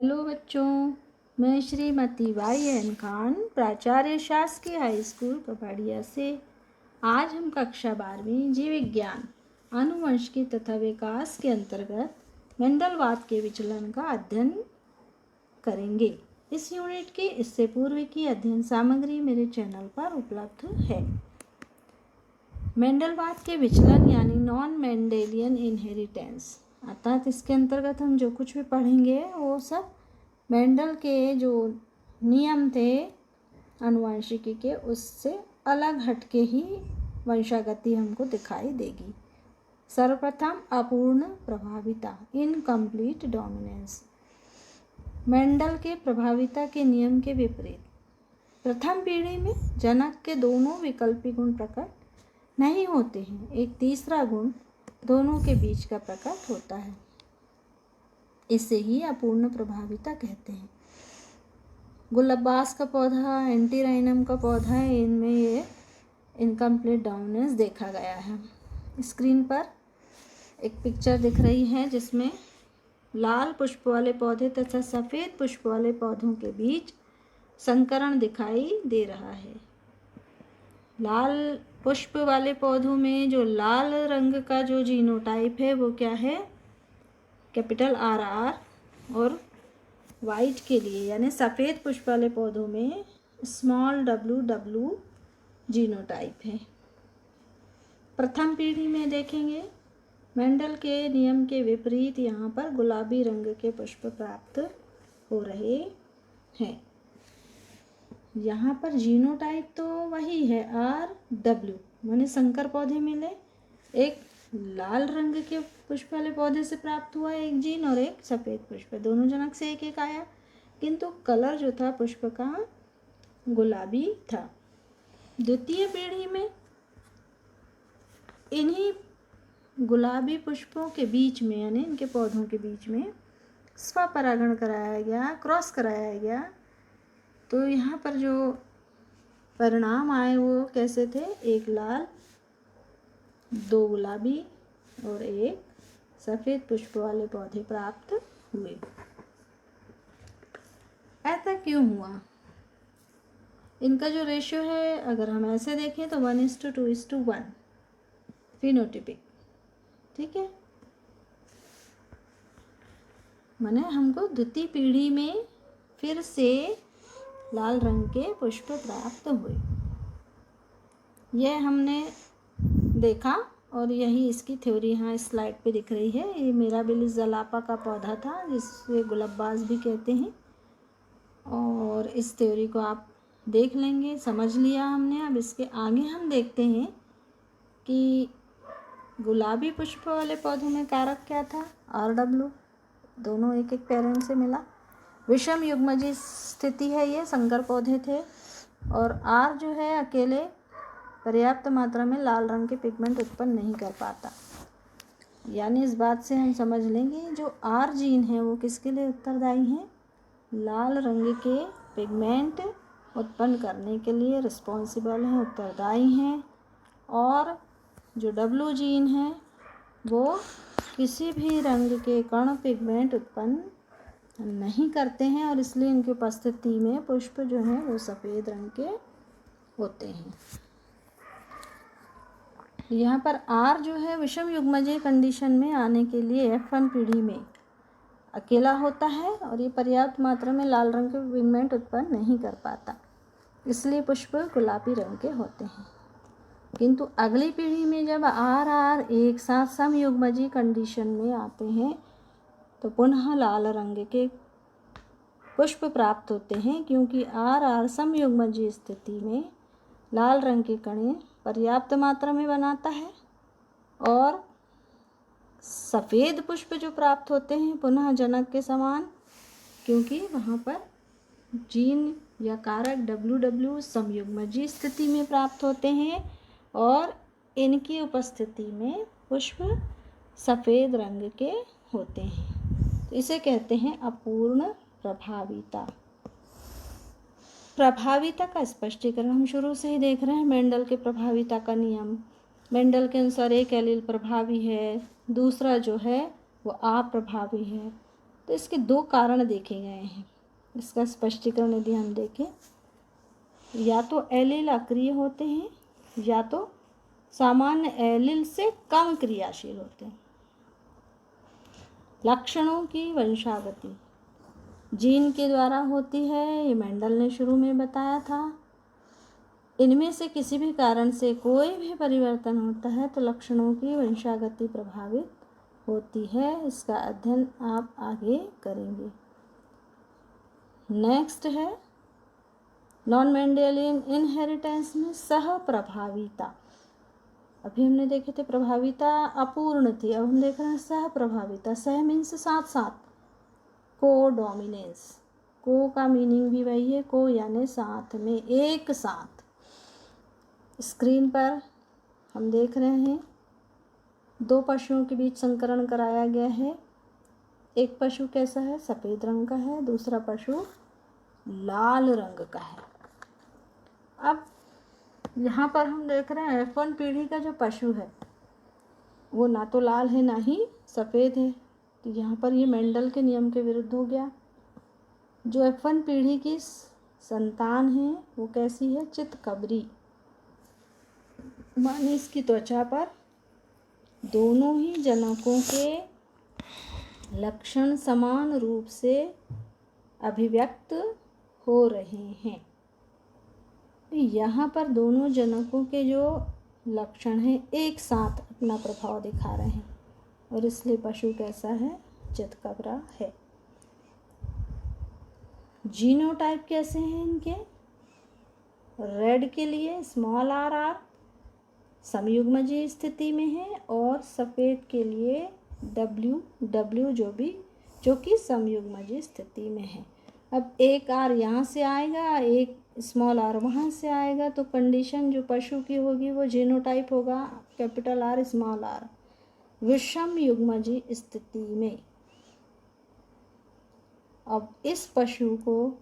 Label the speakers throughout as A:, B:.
A: Hello बच्चों, मैं Shrimati YN Khan, प्राचार्य शासकीय हाई स्कूल कपाड़िया से। आज हम कक्षा 12वीं जीव विज्ञान आनुवंशिकी तथा विकास के अंतर्गत मेंडलवाद के विचलन का अध्ययन करेंगे। इस यूनिट की इससे पूर्व की अध्ययन सामग्री मेरे चैनल पर उपलब्ध है। मेंडलवाद के विचलन यानी नॉन मेंडेलियन इनहेरिटेंस, अर्थात इसके अंतर्गत हम जो कुछ भी पढ़ेंगे वो सब मेंडल के जो नियम थे आनुवंशिकी के उससे अलग हटके ही वंशागति हमको दिखाई देगी। सर्वप्रथम अपूर्ण प्रभाविता, इनकम्प्लीट डोमिनेंस। मेंडल के प्रभाविता के नियम के विपरीत प्रथम पीढ़ी में जनक के दोनों विकल्पी गुण प्रकट नहीं होते हैं, एक तीसरा गुण दोनों के बीच का प्रकट होता है। इसे ही अपूर्ण प्रभाविता कहते हैं। गुलबास का पौधा, एंटीराइनम का पौधा है, इनमें ये इनकम्प्लीट डोमिनेंस देखा गया है। स्क्रीन पर एक पिक्चर दिख रही है जिसमें लाल पुष्प वाले पौधे तथा सफ़ेद पुष्प वाले पौधों के बीच संकरण दिखाई दे रहा है। लाल पुष्प वाले पौधों में जो लाल रंग का जो जीनोटाइप है वो क्या है? कैपिटल RR, और वाइट के लिए यानी सफ़ेद पुष्प वाले पौधों में स्मॉल WW जीनोटाइप है। प्रथम पीढ़ी में देखेंगे मेंडल के नियम के विपरीत यहाँ पर गुलाबी रंग के पुष्प प्राप्त हो रहे हैं। यहाँ पर जीनोटाइप तो वही है RW, माने संकर पौधे मिले, एक लाल रंग के पुष्प वाले पौधे से प्राप्त हुआ एक जीन और एक सफ़ेद पुष्प, दोनों जनक से एक एक आया, किंतु कलर जो था पुष्प का गुलाबी था। द्वितीय पीढ़ी में इन्हीं गुलाबी पुष्पों के बीच में यानी इनके पौधों के बीच में स्वपरागण कराया गया, क्रॉस कराया गया। तो यहाँ पर जो परिणाम आए वो कैसे थे? एक लाल, दो गुलाबी और एक सफ़ेद पुष्प वाले पौधे प्राप्त हुए। ऐसा क्यों हुआ? इनका जो रेशियो है अगर हम ऐसे देखें तो 1:2:1 फिनोटिपिक, ठीक है। माने हमको द्वितीय पीढ़ी में फिर से लाल रंग के पुष्प प्राप्त हुए, यह हमने देखा और यही इसकी थ्योरी यहाँ स्लाइड पे दिख रही है। ये मिराबिलिस ज़लापा का पौधा था जिसे गुलबास भी कहते हैं, और इस थ्योरी को आप देख लेंगे, समझ लिया हमने। अब इसके आगे हम देखते हैं कि गुलाबी पुष्प वाले पौधों में कारक क्या था? RW, दोनों एक एक पेरेंट से मिला। विषम युग्मजी स्थिति है, ये संकर पौधे थे, और R जो है अकेले पर्याप्त मात्रा में लाल रंग के पिगमेंट उत्पन्न नहीं कर पाता। यानी इस बात से हम समझ लेंगे जो R जीन है वो किसके लिए उत्तरदायी है? लाल रंग के पिगमेंट उत्पन्न करने के लिए रिस्पॉन्सिबल हैं, उत्तरदायी हैं। और जो W जीन है वो किसी भी रंग के कण पिगमेंट उत्पन्न नहीं करते हैं, और इसलिए इनकी उपस्थिति में पुष्प जो हैं वो सफ़ेद रंग के होते हैं। यहाँ पर R जो है विषम युग्मजीय कंडीशन में आने के लिए F1 पीढ़ी में अकेला होता है, और ये पर्याप्त मात्रा में लाल रंग के पिगमेंट उत्पन्न नहीं कर पाता, इसलिए पुष्प गुलाबी रंग के होते हैं। किंतु अगली पीढ़ी में जब RR एक साथ समयुग्मजीय कंडीशन में आते हैं तो पुनः लाल रंग के पुष्प प्राप्त होते हैं, क्योंकि RR समयुग्मजीय स्थिति में लाल रंग के कण पर्याप्त मात्रा में बनाता है, और सफ़ेद पुष्प जो प्राप्त होते हैं पुनः जनक के समान, क्योंकि वहाँ पर जीन या कारक WW समयुग्मजीय स्थिति में प्राप्त होते हैं, और इनकी उपस्थिति में पुष्प सफ़ेद रंग के होते हैं। तो इसे कहते हैं अपूर्ण प्रभाविता। प्रभाविता का स्पष्टीकरण हम शुरू से ही देख रहे हैं। मेंडल के प्रभाविता का नियम, मेंडल के अनुसार एक एलील प्रभावी है, दूसरा जो है वो अप्रभावी है। तो इसके दो कारण देखे गए हैं। इसका स्पष्टीकरण यदि हम देखें, या तो एलील अक्रिय होते हैं या तो सामान्य एलील से कम क्रियाशील होते हैं। लक्षणों की वंशागति जीन के द्वारा होती है, ये मेंडल ने शुरू में बताया था। इनमें से किसी भी कारण से कोई भी परिवर्तन होता है तो लक्षणों की वंशागति प्रभावित होती है। इसका अध्ययन आप आगे करेंगे। नेक्स्ट है नॉन मेंडेलियन इनहेरिटेंस में सह प्रभाविता। अभी हमने देखे थे प्रभाविता अपूर्ण थी, अब हम देख रहे हैं सह प्रभाविता। सह मीन्स साथ साथ, को डोमिनेंस, को का मीनिंग भी वही है, को यानी साथ में, एक साथ। स्क्रीन पर हम देख रहे हैं दो पशुओं के बीच संकरण कराया गया है। एक पशु कैसा है, सफ़ेद रंग का है, दूसरा पशु लाल रंग का है। अब यहाँ पर हम देख रहे हैं F1 पीढ़ी का जो पशु है वो ना तो लाल है ना ही सफ़ेद है, तो यहाँ पर ये मेंडल के नियम के विरुद्ध हो गया। जो F1 पीढ़ी की संतान है वो कैसी है, चितकबरी, माने इसकी त्वचा पर दोनों ही जनकों के लक्षण समान रूप से अभिव्यक्त हो रहे हैं। यहाँ पर दोनों जनकों के जो लक्षण हैं एक साथ अपना प्रभाव दिखा रहे हैं और इसलिए पशु कैसा है, चितकबरा है। जीनोटाइप कैसे हैं इनके, रेड के लिए स्मॉल आर समयुग्मजीय स्थिति में है और सफ़ेद के लिए डब्ल्यू जो कि समयुग्मजीय स्थिति में है। अब एक आर यहाँ से आएगा, एक स्मॉल आर वहाँ से आएगा, तो कंडीशन जो पशु की होगी वो जीनोटाइप होगा कैपिटल आर स्मॉल आर, विषम युग्मजीय स्थिति में। अब इस पशु को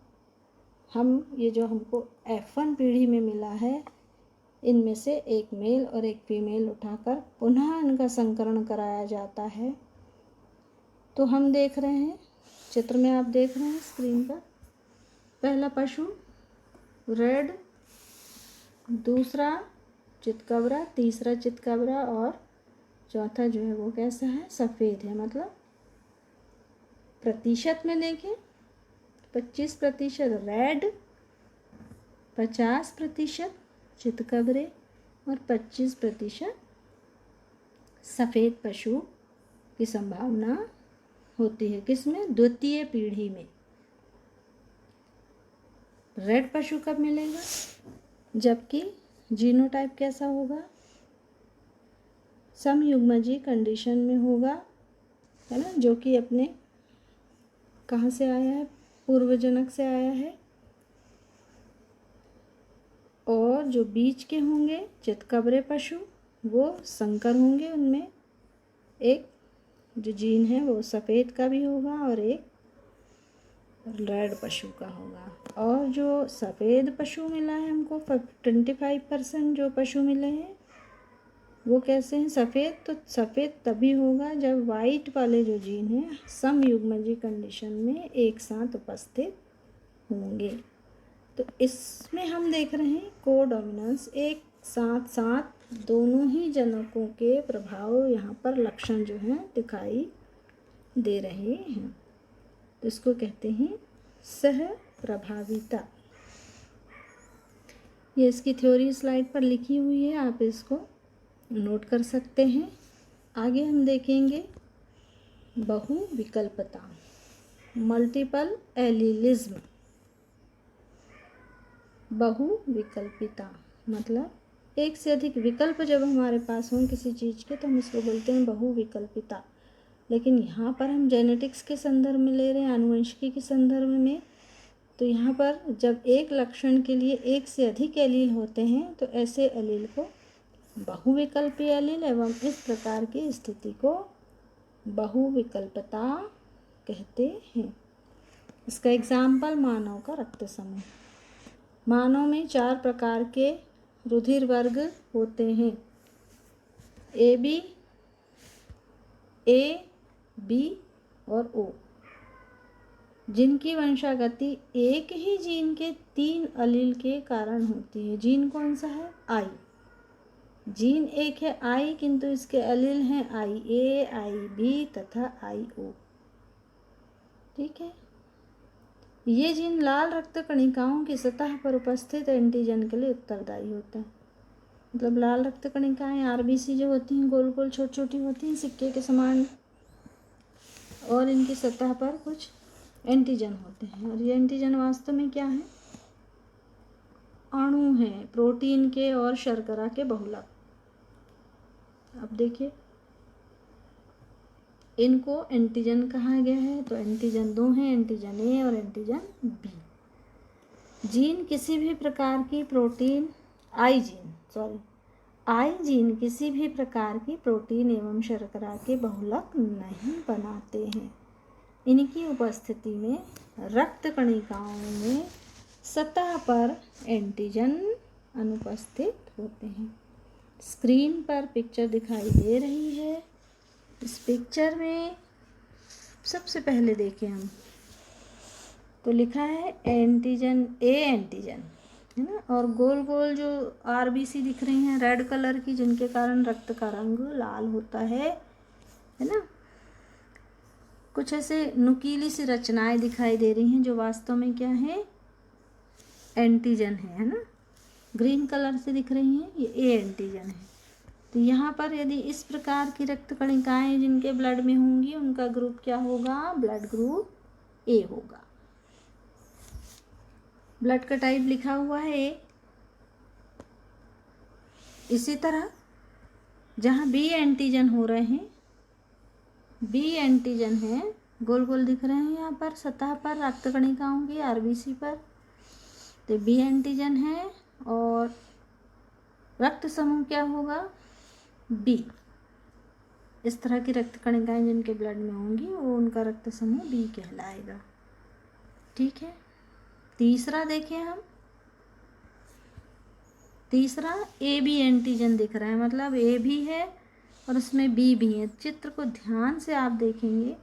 A: हम, ये जो हमको F1 पीढ़ी में मिला है, इनमें से एक मेल और एक फीमेल उठाकर पुनः इनका संकरण कराया जाता है। तो हम देख रहे हैं चित्र में, आप देख रहे हैं स्क्रीन पर, पहला पशु रेड, दूसरा चितकबरा, तीसरा चितकबरा और चौथा जो है वो कैसा है, सफ़ेद है। मतलब प्रतिशत में देखें 25% रेड, 50% चितकबरे और 25% सफ़ेद पशु की संभावना होती है। किसमें, द्वितीय पीढ़ी में। रेड पशु कब मिलेगा, जबकि जीनोटाइप कैसा होगा, समयुग्मजीय कंडीशन में होगा, है ना, जो कि अपने कहाँ से आया है, पूर्वजनक से आया है। और जो बीच के होंगे चितकबरे पशु वो संकर होंगे, उनमें एक जो जीन है वो सफ़ेद का भी होगा और एक रेड पशु का होगा। और जो सफ़ेद पशु मिला है हमको 25% जो पशु मिले हैं वो कैसे हैं, सफ़ेद। तो सफ़ेद तभी होगा जब वाइट वाले जो जीन हैं समयुग्मजीय कंडीशन में एक साथ उपस्थित होंगे। तो इसमें हम देख रहे हैं कोडोमिनेंस, एक साथ साथ दोनों ही जनकों के प्रभाव यहाँ पर लक्षण जो हैं दिखाई दे रहे हैं। तो इसको कहते हैं सह प्रभाविता। ये इसकी थ्योरी स्लाइड पर लिखी हुई है, आप इसको नोट कर सकते हैं। आगे हम देखेंगे बहुविकल्पता, मल्टीपल एलीलिज्म। बहुविकल्पिता मतलब एक से अधिक विकल्प जब हमारे पास हों किसी चीज़ के तो हम इसको बोलते हैं बहुविकल्पिता। लेकिन यहाँ पर हम जेनेटिक्स के संदर्भ में ले रहे हैं, आनुवंशिकी के संदर्भ में। तो यहाँ पर जब एक लक्षण के लिए एक से अधिक एलील होते हैं तो ऐसे एलील को बहुविकल्पी एलील एवं इस प्रकार की स्थिति को बहुविकल्पता कहते हैं। इसका एग्जाम्पल मानव का रक्त समूह। मानव में 4 प्रकार के रुधिर वर्ग होते हैं, AB, A, B और O। जिनकी वंशागति एक ही जीन के 3 अलील के कारण होती है। जीन कौन सा है? आई। जीन एक है आई, किंतु इसके अलील हैं आई ए, आई बी तथा आई ओ। ठीक है। ये जीन लाल रक्त कणिकाओं की सतह पर उपस्थित एंटीजन के लिए उत्तरदायी होता है। मतलब लाल रक्त कणिकाएं आरबीसी जो होती हैं गोल गोल छोटी छोटी होती हैं सिक्के के समान, और इनकी सतह पर कुछ एंटीजन होते हैं। और ये एंटीजन वास्तव में क्या है? अणु हैं प्रोटीन के और शर्करा के बहुलक। अब देखिए इनको एंटीजन कहा गया है। तो एंटीजन 2 हैं, एंटीजन ए और एंटीजन बी। जीन किसी भी प्रकार की प्रोटीन आई जीन किसी भी प्रकार की प्रोटीन एवं शर्करा के बहुलक नहीं बनाते हैं। इनकी उपस्थिति में रक्त कणिकाओं में सतह पर एंटीजन अनुपस्थित होते हैं। स्क्रीन पर पिक्चर दिखाई दे रही है। इस पिक्चर में सबसे पहले देखें हम तो लिखा है एंटीजन ए एंटीजन, है ना। और गोल गोल जो आरबीसी दिख रही हैं रेड कलर की, जिनके कारण रक्त का रंग लाल होता है ना। कुछ ऐसे नुकीली सी रचनाएं दिखाई दे रही हैं जो वास्तव में क्या है? एंटीजन है ना। ग्रीन कलर से दिख रही हैं, ये ए एंटीजन है। तो यहाँ पर यदि इस प्रकार की रक्त कणिकाएं जिनके ब्लड में होंगी उनका ग्रुप क्या होगा? ब्लड ग्रुप ए होगा। ब्लड का टाइप लिखा हुआ है ए। इसी तरह जहाँ बी एंटीजन हो रहे हैं, बी एंटीजन है, गोल गोल दिख रहे हैं यहाँ पर सतह पर रक्त कणिकाओं की आरबीसी पर, तो बी एंटीजन है। और रक्त समूह क्या होगा? बी। इस तरह की रक्त कणिकाएं जिनके ब्लड में होंगी वो उनका रक्त समूह बी कहलाएगा। ठीक है। तीसरा देखें हम, तीसरा ए बी एंटीजन दिख रहा है, मतलब ए भी है और उसमें बी भी है। चित्र को ध्यान से आप देखेंगे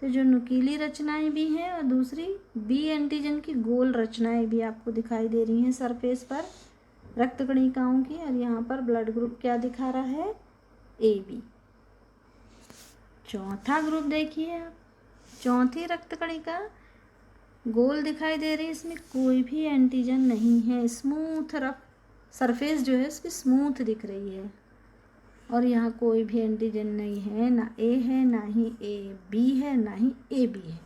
A: तो जो नुकीली रचनाएं भी हैं और दूसरी बी एंटीजन की गोल रचनाएं भी आपको दिखाई दे रही हैं सरफेस पर रक्त कणिकाओं की। और यहाँ पर ब्लड ग्रुप क्या दिखा रहा है? A B. चौथा ग्रुप देखिए आप, चौथी रक्त कणिका गोल दिखाई दे रही है, इसमें कोई भी एंटीजन नहीं है। स्मूथ सरफेस जो है उसकी स्मूथ दिख रही है और यहाँ कोई भी एंटीजन नहीं है, ना ए है ना ही ए बी है ना ही ए बी है।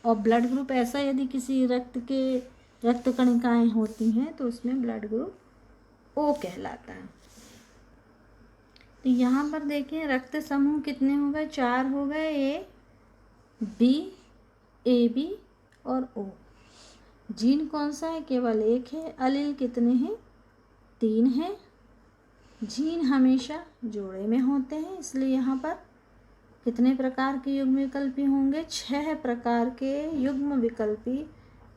A: और ब्लड ग्रुप ऐसा यदि किसी रक्त कणिकाएं होती हैं तो उसमें ब्लड ग्रुप ओ कहलाता है। तो यहाँ पर देखें रक्त समूह कितने हो गए? 4 हो गए, ए बी, ए बी और ओ। जीन कौन सा है? केवल एक है। अलील कितने हैं? 3 हैं। जीन हमेशा जोड़े में होते हैं, इसलिए यहाँ पर कितने प्रकार के युग्म विकल्पी होंगे? 6 प्रकार के युग्म विकल्पी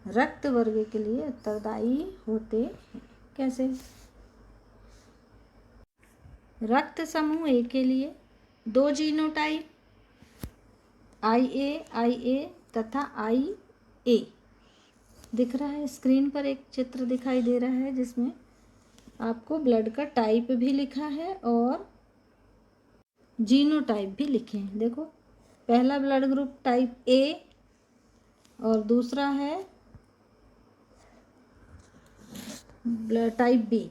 A: रक्त वर्ग के लिए उत्तरदायी होते हैं। कैसे? रक्त समूह ए के लिए 2 जीनोटाइप आई ए तथा आई ए दिख रहा है। स्क्रीन पर एक चित्र दिखाई दे रहा है जिसमें आपको ब्लड का टाइप भी लिखा है और जीनोटाइप भी लिखे हैं। देखो पहला ब्लड ग्रुप टाइप ए और दूसरा है ब्लड टाइप बी।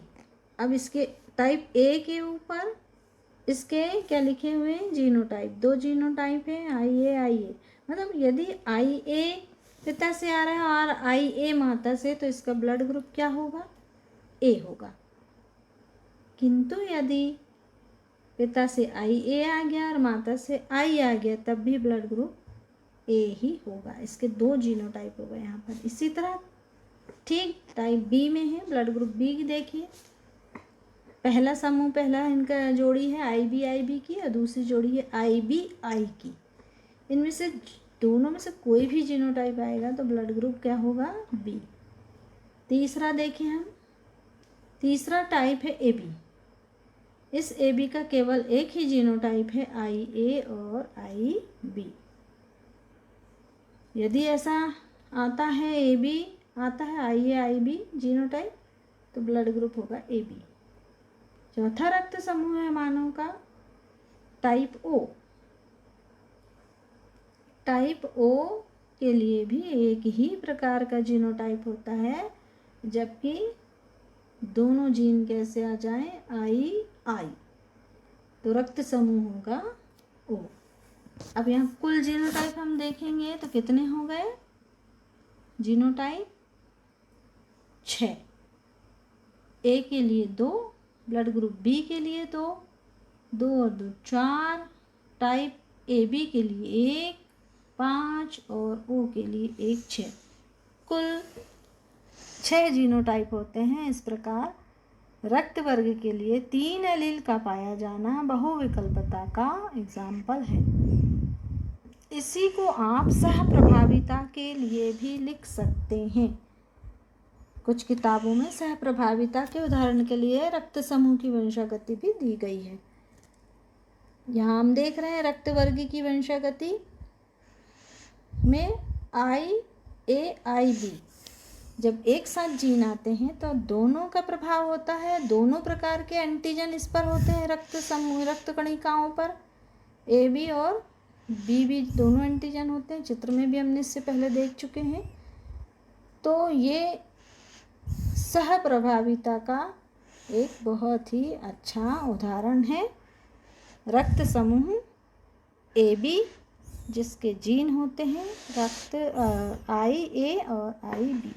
A: अब इसके टाइप ए के ऊपर इसके क्या लिखे हुए हैं? जीनोटाइप। 2 जीनोटाइप है आई ए। मतलब यदि आई ए पिता से आ रहा है और आई ए माता से तो इसका ब्लड ग्रुप क्या होगा? ए होगा। किंतु यदि पिता से आई ए आ गया और माता से आई आ गया तब भी ब्लड ग्रुप ए ही होगा। इसके 2 जीनोटाइप हो गए यहाँ पर। इसी तरह ठीक टाइप बी में है ब्लड ग्रुप बी की। देखिए पहला समूह, पहला इनका जोड़ी है आई बी की और दूसरी जोड़ी है आई की। इनमें से दोनों में से कोई भी जीनोटाइप आएगा तो ब्लड ग्रुप क्या होगा? बी। तीसरा देखें हम, तीसरा टाइप है ए बी। इस ए बी का केवल एक ही जीनोटाइप है आई ए और आई बी। यदि ऐसा आता है AB, आता है IA-IB जीनोटाइप, तो ब्लड ग्रुप होगा AB। चौथा रक्त समूह है मानव का टाइप O। टाइप O के लिए भी एक ही प्रकार का जीनोटाइप होता है, जबकि दोनों जीन कैसे आ जाएं, I, तो रक्त समूह होगा O। अब यहाँ कुल जीनोटाइप हम देखेंगे तो कितने हो गए जीनोटाइप, 6। A के लिए 2, ब्लड ग्रुप B के लिए 2, 2 और 2 4, टाइप AB के लिए 1, 5 और O के लिए 1, 6। कुल 6 जीनोटाइप होते हैं। इस प्रकार रक्त वर्ग के लिए 3 एलील का पाया जाना बहुविकल्पता का एग्जाम्पल है। इसी को आप सहप्रभाविता के लिए भी लिख सकते हैं। कुछ किताबों में सहप्रभाविता के उदाहरण के लिए रक्त समूह की वंशागति भी दी गई है। यहाँ हम देख रहे हैं रक्त वर्ग की वंशागति में IAIB, जब एक साथ जीन आते हैं तो दोनों का प्रभाव होता है, दोनों प्रकार के एंटीजन इस पर होते हैं रक्त समूह, रक्त कणिकाओं पर। AB और BB दोनों एंटीजन होते हैं, चित्र में भी हमने इससे पहले देख चुके हैं। तो ये सहप्रभाविता का एक बहुत ही अच्छा उदाहरण है। रक्त समूह AB जिसके जीन होते हैं रक्त IA और IB,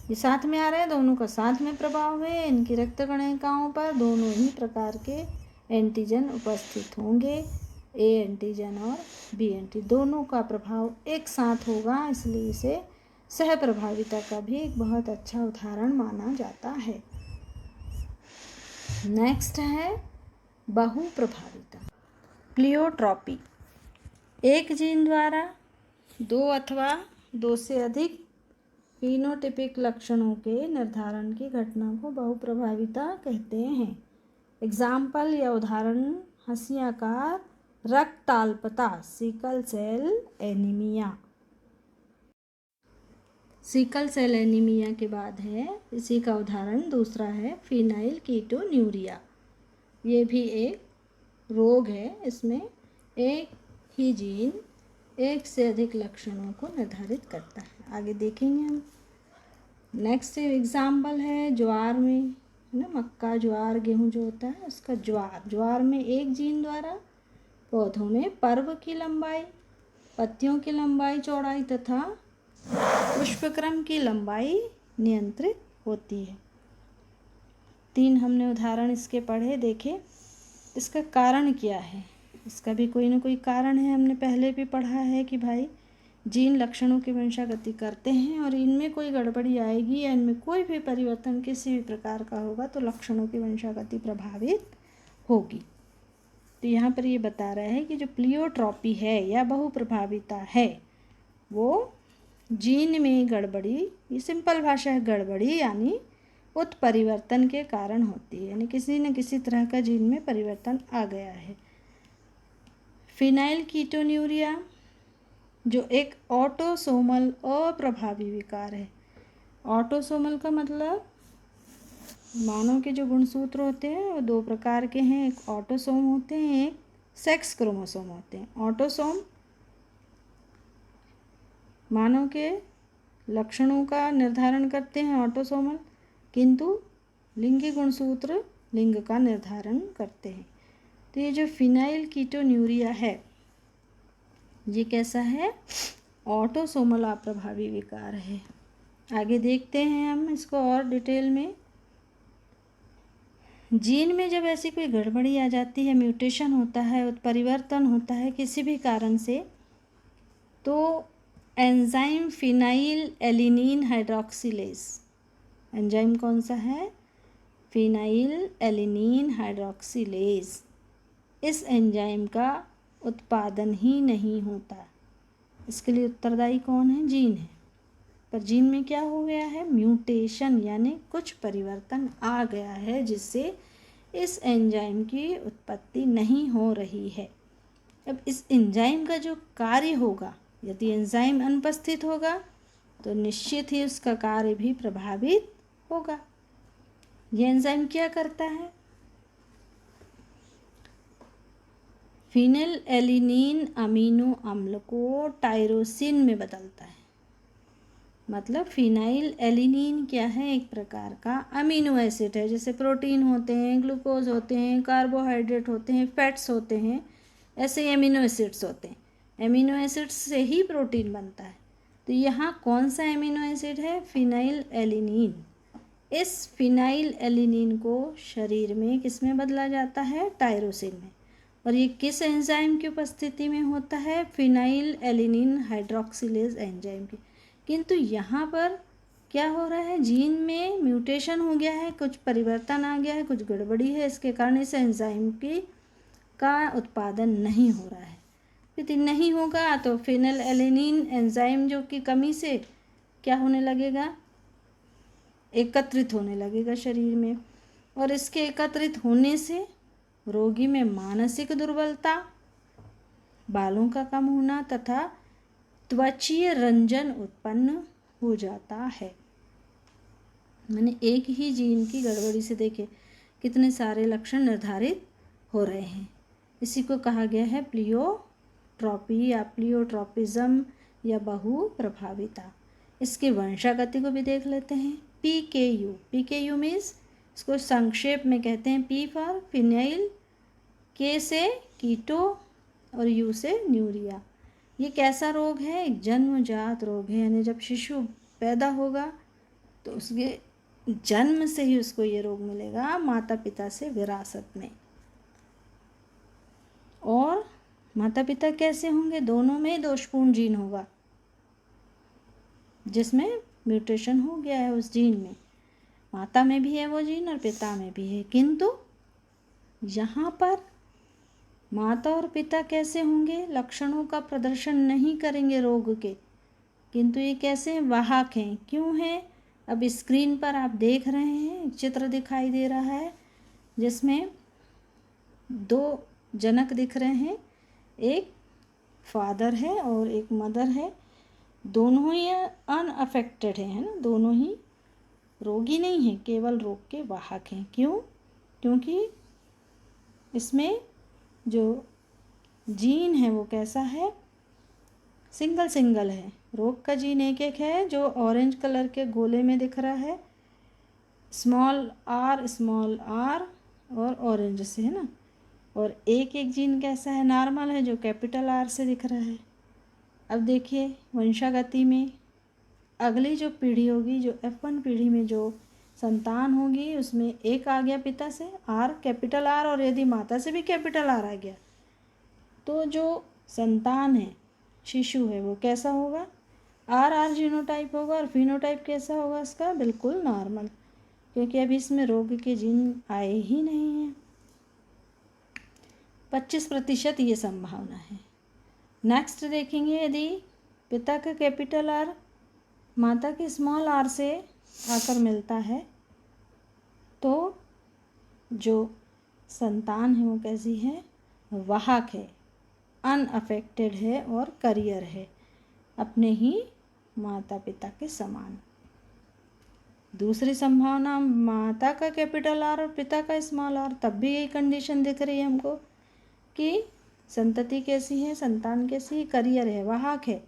A: ये साथ में आ रहे हैं, दोनों का साथ में प्रभाव है। इनकी रक्त कणिकाओं पर दोनों ही प्रकार के एंटीजन उपस्थित होंगे, A एंटीजन और B एंटीजन, दोनों का प्रभाव एक साथ होगा, इसलिए इसे सहप्रभाविता का भी एक बहुत अच्छा उदाहरण माना जाता है। नेक्स्ट है बहुप्रभाविता, प्लियोट्रॉपी। एक जीन द्वारा 2 अथवा 2 से अधिक फिनोटिपिक लक्षणों के निर्धारण की घटना को बहुप्रभाविता कहते हैं। एग्जाम्पल या उदाहरण हंसियाकार रक्ताल्पता, sickle cell anaemia. Sickle cell anaemia के बाद है इसी का उदाहरण दूसरा है फिनाइल कीटोन्यूरिया। ये भी एक रोग है, इसमें एक ही जीन एक से अधिक लक्षणों को निर्धारित करता है। आगे देखेंगे हम। नेक्स्ट एग्जाम्पल है ज्वार में, है ना, मक्का ज्वार गेहूं जो होता है उसका ज्वार में एक जीन द्वारा पौधों में पर्व की लंबाई, पत्तियों की लंबाई चौड़ाई तथा पुष्पक्रम की लंबाई नियंत्रित होती है। 3 हमने उदाहरण इसके पढ़े, देखे। इसका कारण क्या है, इसका भी कोई ना कोई कारण है। हमने पहले भी पढ़ा है कि भाई जीन लक्षणों की वंशागति करते हैं और इनमें कोई गड़बड़ी आएगी या इनमें कोई भी परिवर्तन किसी भी प्रकार का होगा तो लक्षणों की वंशागति प्रभावित होगी। तो यहाँ पर ये बता रहा है कि जो प्लियोट्रॉपी है या बहुप्रभाविता है वो जीन में गड़बड़ी, ये सिंपल भाषा है, गड़बड़ी यानी उत्परिवर्तन के कारण होती है, यानी किसी न किसी तरह का जीन में परिवर्तन आ गया है। फिनाइल कीटोन्यूरिया जो एक ऑटोसोमल अप्रभावी विकार है। ऑटोसोमल का मतलब मानव के जो गुणसूत्र होते हैं वो 2 प्रकार के हैं, एक ऑटोसोम होते हैं, एक सेक्स क्रोमोसोम होते हैं। ऑटोसोम मानव के लक्षणों का निर्धारण करते हैं ऑटोसोमल, किंतु लिंगी गुणसूत्र लिंग का निर्धारण करते हैं। तो ये जो फिनाइल कीटोन्यूरिया है ये कैसा है, ऑटोसोमल अप्रभावी विकार है। आगे देखते हैं हम इसको और डिटेल में। जीन में जब ऐसी कोई गड़बड़ी आ जाती है, म्यूटेशन होता है, उत्परिवर्तन होता है किसी भी कारण से, तो enzyme phenyl alanine hydroxylase, enzyme कौन सा है, फिनाइल एलिनीन हाइड्रोक्सिलेज, इस एंजाइम का उत्पादन ही नहीं होता। इसके लिए उत्तरदायी कौन है, जीन है। पर जीन में क्या हो गया है, म्यूटेशन, यानी कुछ परिवर्तन आ गया है जिससे इस एंजाइम की उत्पत्ति नहीं हो रही है। अब इस एंजाइम का जो कार्य होगा यदि एंजाइम अनुपस्थित होगा तो निश्चित ही उसका कार्य भी प्रभावित होगा। ये एंजाइम क्या करता है? फिनाइलएलिनीन अमीनो अम्ल को टायरोसिन में बदलता है। मतलब फिनाइलएलिनीन क्या है? एक प्रकार का अमीनो एसिड है। जैसे प्रोटीन होते हैं, ग्लूकोज होते हैं, कार्बोहाइड्रेट होते हैं, फैट्स होते हैं, ऐसे एमिनो एसिड्स होते हैं। एमिनो एसिड्स से ही प्रोटीन बनता है। तो यहाँ कौन सा एमिनो एसिड है? फिनाइलएलिनीन। इस फिनाइलएलिनीन को शरीर में किस में बदला जाता है? टायरोसिन में। और ये किस एंजाइम की उपस्थिति में होता है? फिनाइलएलिनीन हाइड्रोक्सिलेज एंजाइम की। किंतु यहाँ पर क्या हो रहा है? जीन में म्यूटेशन हो गया है, कुछ परिवर्तन आ गया है, कुछ गड़बड़ी है, इसके कारण इस एंजाइम का उत्पादन नहीं हो रहा है। यदि नहीं होगा तो फिनाइलएलिनीन एंजाइम जो कि कमी से क्या होने लगेगा? एकत्रित होने लगेगा शरीर में। और इसके एकत्रित होने से रोगी में मानसिक दुर्बलता, बालों का कम होना तथा त्वचीय रंजन उत्पन्न हो जाता है। मैंने एक ही जीन की गड़बड़ी से देखे कितने सारे लक्षण निर्धारित हो रहे हैं। इसी को कहा गया है प्लियोट्रॉपी या प्लियोट्रॉपिज्म या बहु प्रभाविता। इसके वंशागति को भी देख लेते हैं। PKU, PKU मीन्स इसको संक्षेप में कहते हैं P फॉर फिनाइल, K से कीटो और U से न्यूरिया। ये कैसा रोग है? एक जन्मजात रोग है। यानी जब शिशु पैदा होगा तो उसके जन्म से ही उसको ये रोग मिलेगा, माता पिता से विरासत में। और माता पिता कैसे होंगे? दोनों में दोषपूर्ण जीन होगा जिसमें म्यूटेशन हो गया है उस जीन में। माता में भी है वो जीन और पिता में भी है। किंतु यहाँ पर माता और पिता कैसे होंगे? लक्षणों का प्रदर्शन नहीं करेंगे रोग के, किंतु ये कैसे? वाहक हैं। क्यों हैं? अब स्क्रीन पर आप देख रहे हैं, एक चित्र दिखाई दे रहा है जिसमें दो जनक दिख रहे हैं, एक फादर है और एक मदर है। दोनों ही अनअफेक्टेड है ना, दोनों ही रोगी नहीं है, केवल रोग के वाहक हैं। क्यों? क्योंकि इसमें जो जीन है वो कैसा है? सिंगल सिंगल है। रोग का जीन एक एक है, जो ऑरेंज कलर के गोले में दिख रहा है, स्मॉल आर और ऑरेंज से है ना। और एक एक जीन कैसा है? नॉर्मल है, जो कैपिटल आर से दिख रहा है। अब देखिए वंशागति में अगली जो पीढ़ी होगी, जो F1 पीढ़ी में जो संतान होगी, उसमें एक आ गया पिता से आर, कैपिटल आर, और यदि माता से भी कैपिटल आर आ गया तो जो संतान है, शिशु है, वो कैसा होगा? आर जीनोटाइप होगा। और फिनोटाइप कैसा होगा इसका? बिल्कुल नॉर्मल, क्योंकि अभी इसमें रोग के जीन आए ही नहीं हैं। 25% ये संभावना है। नेक्स्ट देखेंगे, यदि पिता का कैपिटल आर माता के स्मॉल आर से आकर मिलता है तो जो संतान है वो कैसी है? वाहक है, अनअफेक्टेड है और करियर है, अपने ही माता पिता के समान। दूसरी संभावना, माता का कैपिटल आर और पिता का स्मॉल आर, तब भी यही कंडीशन दिख रही है हमको कि संतति कैसी है, संतान कैसी? करियर है, वाहक है,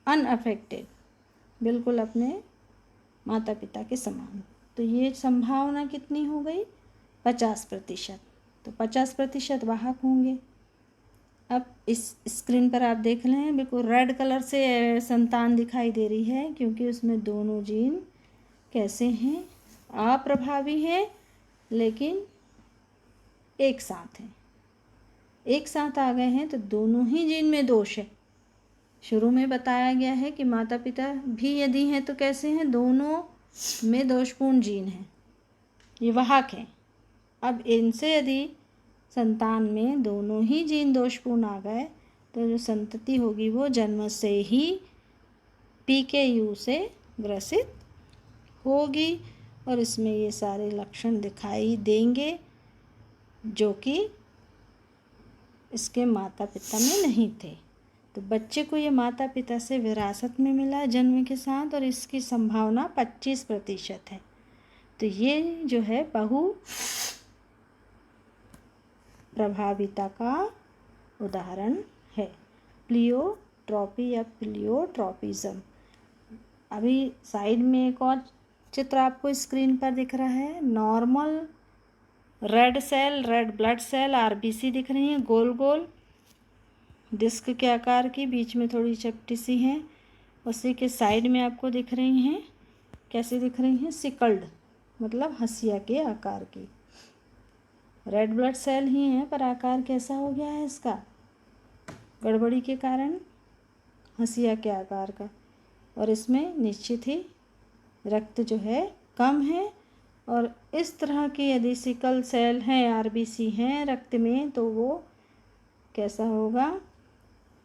A: अनअफेक्टेड, बिल्कुल अपने माता पिता के समान। तो ये संभावना कितनी हो गई? 50%। तो 50% वाहक होंगे। अब इस स्क्रीन पर आप देख रहे हैं, बिल्कुल रेड कलर से संतान दिखाई दे रही है, क्योंकि उसमें दोनों जीन कैसे हैं? अप्रभावी हैं, लेकिन एक साथ हैं, एक साथ आ गए हैं, तो दोनों ही जीन में दोष है। शुरू में बताया गया है कि माता पिता भी यदि हैं तो कैसे हैं? दोनों में दोषपूर्ण जीन हैं, ये वाहक हैं। अब इनसे यदि संतान में दोनों ही जीन दोषपूर्ण आ गए तो जो संतति होगी वो जन्म से ही PKU से ग्रसित होगी, और इसमें ये सारे लक्षण दिखाई देंगे जो कि इसके माता पिता में नहीं थे। तो बच्चे को ये माता पिता से विरासत में मिला जन्म के साथ, और इसकी संभावना 25% है। तो ये जो है बहु प्रभाविता का उदाहरण है, प्लियोट्रॉपी या प्लियोट्रॉपिज्म। अभी साइड में एक और चित्र आपको स्क्रीन पर दिख रहा है। Normal red cell, red blood cell, RBC दिख रही हैं, गोल गोल डिस्क के आकार की, बीच में थोड़ी चपटी सी हैं। उसी के साइड में आपको दिख रही हैं, कैसे दिख रही हैं, सिकल्ड, मतलब हंसिया के आकार की। रेड ब्लड सेल ही है पर आकार कैसा हो गया है इसका, गड़बड़ी के कारण हंसिया के आकार का। और इसमें निश्चित ही रक्त जो है कम है। और इस तरह की यदि सिकल सेल हैं, आरबीसी हैं रक्त में, तो वो कैसा होगा,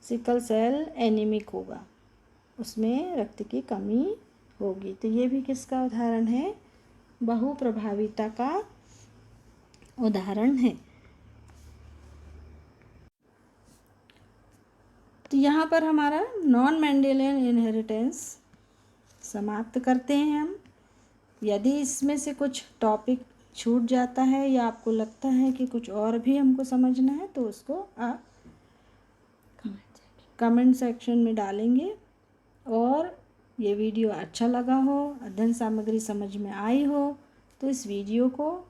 A: सिकल सेल एनीमिक होगा, उसमें रक्त की कमी होगी। तो ये भी किसका उदाहरण है, बहुप्रभाविता का उदाहरण है। तो यहाँ पर हमारा नॉन मेंडेलियन इनहेरिटेंस समाप्त करते हैं हम। यदि इसमें से कुछ टॉपिक छूट जाता है या आपको लगता है कि कुछ और भी हमको समझना है, तो उसको आप कमेंट सेक्शन में डालेंगे। और ये वीडियो अच्छा लगा हो, अध्ययन सामग्री समझ में आई हो, तो इस वीडियो को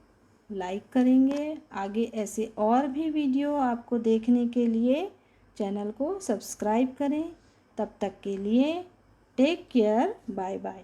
A: लाइक करेंगे। आगे ऐसे और भी वीडियो आपको देखने के लिए चैनल को सब्सक्राइब करें। तब तक के लिए टेक केयर, बाय बाय।